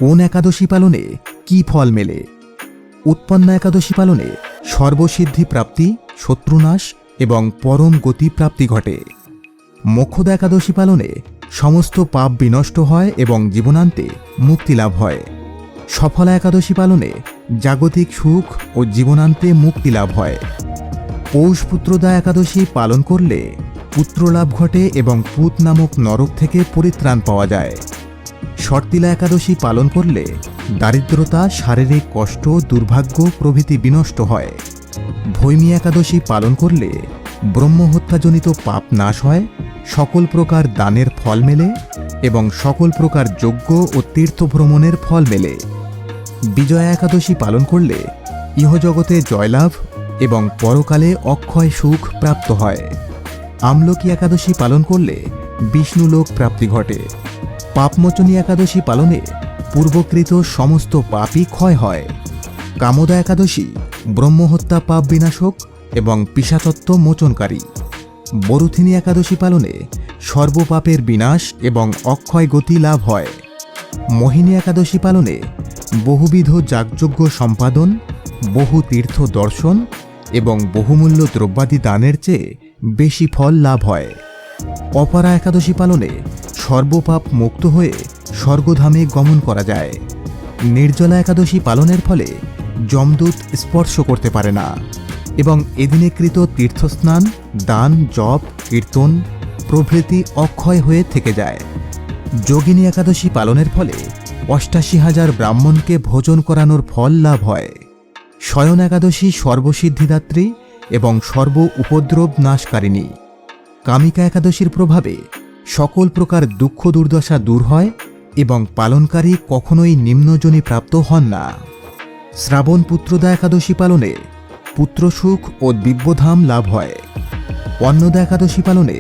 কোন একাদশী পালনে কি ফল মেলে? উৎপন্না একাদশী পালনে সর্বসিদ্ধি প্রাপ্তি, শত্রুনাশ এবং পরম গতি প্রাপ্তি ঘটে। মোক্ষদা একাদশী পালনে সমস্ত পাপ বিনষ্ট হয় এবং জীবনান্তে মুক্তি লাভ হয়। সফলা একাদশী পালনে জাগতিক সুখ ও জীবনান্তে মুক্তি লাভ হয়। পৌষপুত্রদা একাদশী পালন করলে পুত্রলাভ ঘটে এবং পুত নামক নরক থেকে পরিত্রাণ পাওয়া যায়। শর্তিলা একাদশী পালন করলে দারিদ্রতা, শারীরিক কষ্ট, দুর্ভাগ্য প্রভৃতি বিনষ্ট হয়। ভৈমী একাদশী পালন করলে ব্রহ্মহত্যাজনিত পাপ নাশ হয়, সকল প্রকার দানের ফল মেলে এবং সকল প্রকার যজ্ঞ ও তীর্থভ্রমণের ফল মেলে। বিজয়া একাদশী পালন করলে ইহজগতে জয়লাভ এবং পরকালে অক্ষয় সুখ প্রাপ্ত হয়। আমলকি একাদশী পালন করলে বিষ্ণুলোক প্রাপ্তি ঘটে। পাপমোচনী একাদশী পালনে পূর্বকৃত সমস্ত পাপই ক্ষয় হয়। কামদা একাদশী ব্রহ্মহত্যা পাপ বিনাশক এবং পিশাচত্ব মোচনকারী। বরুথিনী একাদশী পালনে সর্বপাপের বিনাশ এবং অক্ষয় গতি লাভ হয়। মোহিনী একাদশী পালনে বহুবিধ যাগযজ্ঞ সম্পাদন, বহু তীর্থ দর্শন এবং বহুমূল্য দ্রব্যাদি দানের চেয়ে বেশি ফল লাভ হয়। অপরা একাদশী পালনে সর্বপাপ মুক্ত হয়ে স্বর্গধামে গমন করা যায়। নির্জলা একাদশী পালনের ফলে যমদূত স্পর্শ করতে পারে না এবং এদিনে কৃত তীর্থস্নান, দান, জপ, কীর্তন প্রভৃতি অক্ষয় হয়ে থেকে যায়। যোগিনী একাদশী পালনের ফলে ৮৮,০০০ ব্রাহ্মণকে ভোজন করানোর ফল লাভ হয়। শয়ন একাদশী সর্বসিদ্ধিদাত্রী এবং সর্ব উপদ্রব নাশকারিণী। কামিকা একাদশীর প্রভাবে সকল প্রকার দুঃখ দুর্দশা দূর হয় এবং পালনকারী কখনোই নিম্নজনী প্রাপ্ত হন না। শ্রাবণ পুত্রদা একাদশী পালনে পুত্রসুখ ও দিব্যধাম লাভ হয়। অন্নদা একাদশী পালনে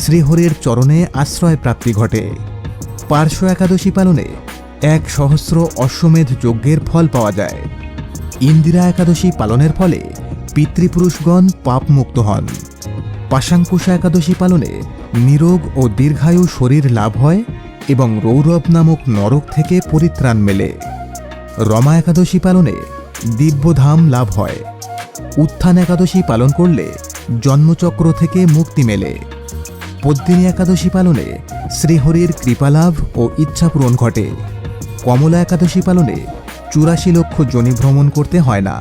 শ্রীহরির চরণে আশ্রয় প্রাপ্তি ঘটে। পার্শ্ব একাদশী পালনে ১,০০০ অশ্বমেধ যজ্ঞের ফল পাওয়া যায়। ইন্দিরা একাদশী পালনের ফলে পিতৃপুরুষগণ পাপমুক্ত হন। পাশাঙ্কুশা একাদশী পালনে নিরোগ ও দীর্ঘায়ু শরীর লাভ হয় এবং রৌরব নামক নরক থেকে পরিত্রাণ মেলে। রমা একাদশী পালনে দিব্যধাম লাভ হয়। উত্থান একাদশী পালন করলে জন্মচক্র থেকে মুক্তি মেলে। পদ্মিনী একাদশী পালনে শ্রীহরির কৃপালাভ ও ইচ্ছাপূরণ ঘটে। কমলা একাদশী পালনে ৮৪ লক্ষ যোনি ভ্রমণ করতে হয় না।